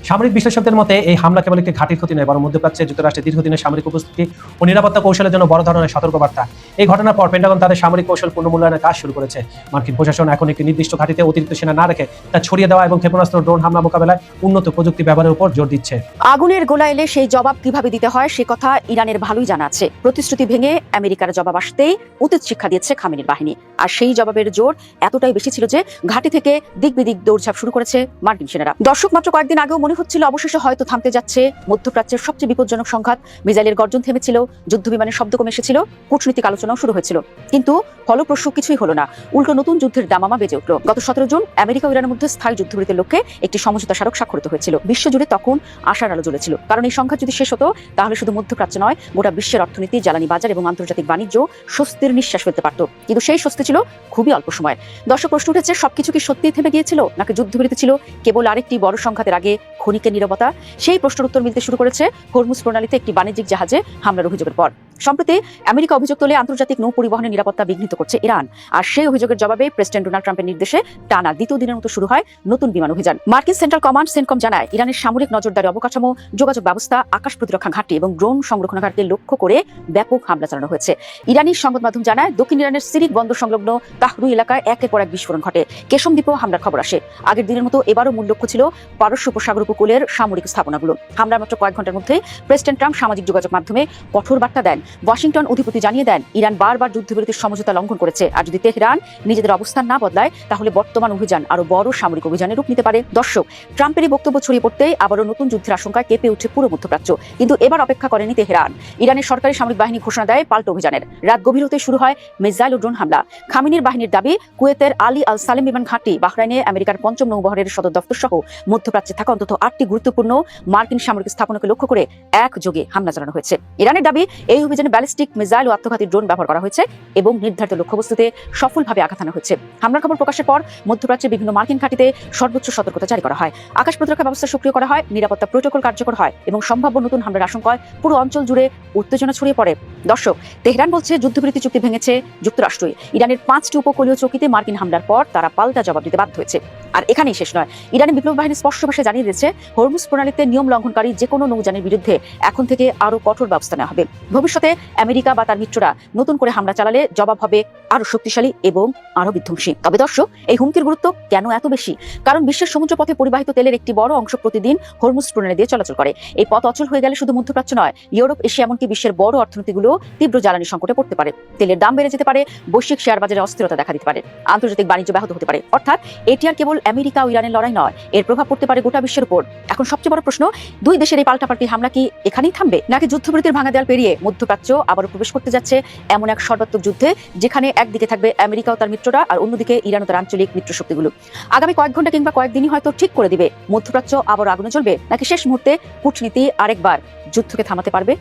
সামরিক বিশ্লেষকদের মতে এই হামলা কেবল একটি ঘাঁটির ক্ষতি নয়, বরং মধ্যপ্রাচ্যে যুক্তরাষ্ট্রের দীর্ঘদিনের সামরিক উপস্থিতি ও নিরাপত্তা কৌশলের জন্য বড় ধরনের সতর্কবার্তা। এই ঘটনার পর পেন্টাগন তাদের সামরিক কৌশল পুনর্মূল্যায়নের কাজ শুরু করেছে। মার্কিন প্রশাসন এখন একটি নির্দিষ্ট ঘাঁটিতে অতিরিক্ত সেনা না রেখে তা ছড়িয়ে দেওয়া এবং ক্ষেপণাস্ত্র ড্রোন হামলা মোকাবেলায় উন্নত প্রযুক্তি ব্যবহারের উপর জোর দিচ্ছে। আগুনের গোলা এলে সেই জবাব কিভাবে দিতে হয় সে কথা ইরানের ভালোই জানা আছে। প্রতিশ্রুতি ভেঙে আমেরিকার জবাব আসতেই উচিত শিক্ষা দিয়েছে খামেনির বাহিনী। আর সেই জবাবের জোর এতটাই বেশি ছিল যে ঘাঁটি থেকে দিক বিদিক দৌড়ঝাঁপ শুরু করেছে মার্কিন সেনারা। দর্শক, মাত্র কয়েকদিন আগেও মনে হচ্ছিল অবশেষে হয়তো থামতে যাচ্ছে মধ্যপ্রাচ্যের সবচেয়ে বিপজ্জনক সংঘাত। মিসাইলের গর্জন থেমেছিল, যুদ্ধ বিমানের শব্দ কমে এসেছিল, কূটনৈতিক আলোচনাও শুরু হয়েছিল। কিন্তু ফলপ্রসূ কিছুই হলো না, উল্টো নতুন যুদ্ধের দামামা বেজে উঠল। গত 17 জুন আমেরিকা ও ইরানের মধ্যে স্থায়ী যুদ্ধবিরতির লক্ষ্যে একটি সমঝোতা স্মারক স্বাক্ষরিত হয়েছিল। বিশ্বজুড়ে তখন আশার আলো জ্বলেছিল, কারণ এই সংঘাত যদি শেষ হতো তাহলে শুধু মধ্যপ্রাচ্য নয়, গোটা বিশ্বের অর্থনীতি, জ্বালানি বাজার এবং আন্তর্জাতিক বাণিজ্য স্বস্তির নিঃশ্বাস ফেলতে পারত। কিন্তু সেই স্বস্তি ছিল খুবই অল্প সময়। দর্শক, প্রশ্ন উঠেছে, সবকিছু কি সত্যিই থেমে গিয়েছিল, নাকি যুদ্ধবিরতি ছিল কেবল আরেকটি বড় সংঘাতের আগে ক্ষণিকের নীরবতা? সেই প্রশ্নের উত্তর মিলতে শুরু করেছে হরমুজ প্রণালীতে একটি বাণিজ্যিক জাহাজে হামলার অভিযোগের পর। সম্প্রতি আমেরিকা অভিযোগ তোলে আন্তর্জাতিক নৌ পরিবহনের নিরাপত্তা বিঘ্নিত করছে ইরান। আর সেই অভিযোগের জবাবে প্রেসিডেন্ট ডোনাল্ড ট্রাম্পের নির্দেশে টানা দ্বিতীয় দিনের মতো শুরু হয় নতুন বিমান অভিযান। মার্কিন সেন্ট্রাল কমান্ড সেন্টকম জানায়, ইরানের সামরিক নজরদারি অবকাঠামো, যোগাযোগ ব্যবস্থা, আকাশ প্রতিরক্ষা ঘাঁটি এবং ড্রোন সংরক্ষণাগারকে লক্ষ্য করে ব্যাপক হামলা চালানো হয়েছে। ইরানি সংবাদ মাধ্যম জানায়, দক্ষিণ ইরানের সিরিক বন্দর সংলগ্ন তাহরু এলাকায় একের পর এক বিস্ফোরণ ঘটে। কেশম দ্বীপেও হামলার খবর আসে। আগের দিনের মতো এবারও মূল লক্ষ্য ছিল পারস্য উপসাগর উপকূল উপকূলের সামরিক স্থাপনাগুলো। হামলার মাত্র কয়েক ঘন্টার মধ্যে প্রেসিডেন্ট ট্রাম্প সামাজিক যোগাযোগ মাধ্যমে কঠোর বার্তা দেন। ওয়াশিংটন অধিপতি জানিয়ে দেন, ইরান বারবার যুদ্ধবিরতির সমঝোতা লঙ্ঘন করেছে, আর যদি তেহরান নিজেদের অবস্থান না বদলায় তাহলে বর্তমান অভিযান আরো বড় সামরিক অভিযানে রূপ নিতে পারে। দর্শক, ট্রাম্পের এই বক্তব্য ছড়িয়ে পড়তেই আবারও নতুন যুদ্ধের আশঙ্কায় কেঁপে উঠছে পুরো মধ্যপ্রাচ্য। কিন্তু এবার অপেক্ষা করেনি তেহরান। ইরানের সরকারি সামরিক বাহিনী ঘোষণা দেয় পাল্টা অভিযানের। রাত গভীর হতে শুরু হয় মিসাইল ও ড্রোন হামলা। খামেনির বাহিনীর দাবি, কুয়েতের আলী আল সালেম বিমান ঘাঁটি, বাহরাইনে আমেরিকার ৫ম নৌবহরের সদর দপ্তর সহ মধ্যপ্রাচ্যে থাকা অন্তত ৮টি গুরুত্বপূর্ণ মার্কিন সামরিক স্থাপনাকে লক্ষ্য করে একযোগে হামলা চালানো হয়েছে। ইরানের দাবি, এই অভিযানে ব্যালিস্টিক মিসাইল ও আত্মঘাতী ড্রোন ব্যবহার করা হয়েছে এবং নির্ধারিত লক্ষ্যবস্তুতে সফলভাবে আঘাত হানা হয়েছে। হামলার খবর প্রকাশের পর মধ্যপ্রাচ্যের বিভিন্ন মার্কিন ঘাঁটিতে সর্বোচ্চ সতর্কতা জারি করা হয়। আকাশ প্রতিরক্ষা ব্যবস্থা সক্রিয় করা হয়, নিরাপত্তা প্রোটোকল কার্যকর হয় এবং সম্ভাব্য নতুন হামলার আশঙ্কায় পুরো অঞ্চল জুড়ে উত্তেজনা ছড়িয়ে পড়ে। দর্শক, তেহরান বলছে যুদ্ধবিরতি চুক্তি ভেঙেছে যুক্তরাষ্ট্রই। ইরানের 5টি উপকূলীয় চৌকিতে মার্কিন হামলার পর তারা পাল্টা জবাব দিতে বাধ্য হয়েছে। আর এখানেই শেষ নয়, ইরানের বিপ্লব বাহিনী স্পষ্ট ভাষায় জানিয়ে দিয়েছে, হরমুজ প্রণালীতে নিয়ম লঙ্ঘনকারী যে কোনো নৌযানের বিরুদ্ধে এখন থেকে আরো কঠোর ব্যবস্থা নেওয়া হবে। ভবিষ্যতে আমেরিকা বা তার মিত্ররা নতুন করে হামলা চালালে জবাব হবে আরো শক্তিশালী এবং আরো বিধ্বংসী। তবে দর্শক, এই হুমকির গুরুত্ব কেন এত বেশি? কারণ বিশ্বের সমুদ্রপথে পরিবাহিত তেলের একটি বড় অংশ প্রতিদিন হরমুজ প্রণালী দিয়ে চলাচল করে। এই পথ অচল হয়ে গেলে শুধু মধ্যপ্রাচ্য নয়, ইউরোপ, এশিয়া, এমনকি বিশ্বের বড় অর্থনীতিগুলো তীব্র জ্বালানি সংকটে পড়তে পারে। তেলের দাম বেড়ে যেতে পারে, বৈশ্বিক শেয়ার বাজারে অস্থিরতা দেখা দিতে পারে, আন্তর্জাতিক বাণিজ্য ব্যাহত হতে পারে। অর্থাৎ এটি আর কেবল আমেরিকা ও ইরানের লড়াই নয়, এর প্রভাব পড়তে পারে গোটা বিশ্বের উপর। এখন সবচেয়ে বড় প্রশ্ন, দুই দেশের এই পাল্টাপাল্টি হামলা কি এখানেই থামবে, নাকি যুদ্ধবিরতির ভাঙা দেয়াল পেরিয়ে মধ্যপ্রাচ্য আবারও প্রবেশ করতে যাচ্ছে এমন এক সর্বাত্মক যুদ্ধে, যেখানে একদিকে থাকবে আমেরিকা ও তার মিত্ররা আর অন্যদিকে ইরান ও তার আঞ্চলিক মিত্রশক্তিগুলো? আগামী কয়েক ঘন্টা কিংবা কয়েকদিনই হয়তো ঠিক করে দিবে মধ্যপ্রাচ্য আবার আগুনে জ্বলবে, নাকি শেষ মুহূর্তে কূটনীতি আরেকবার যুদ্ধকে থামাতে পারবে।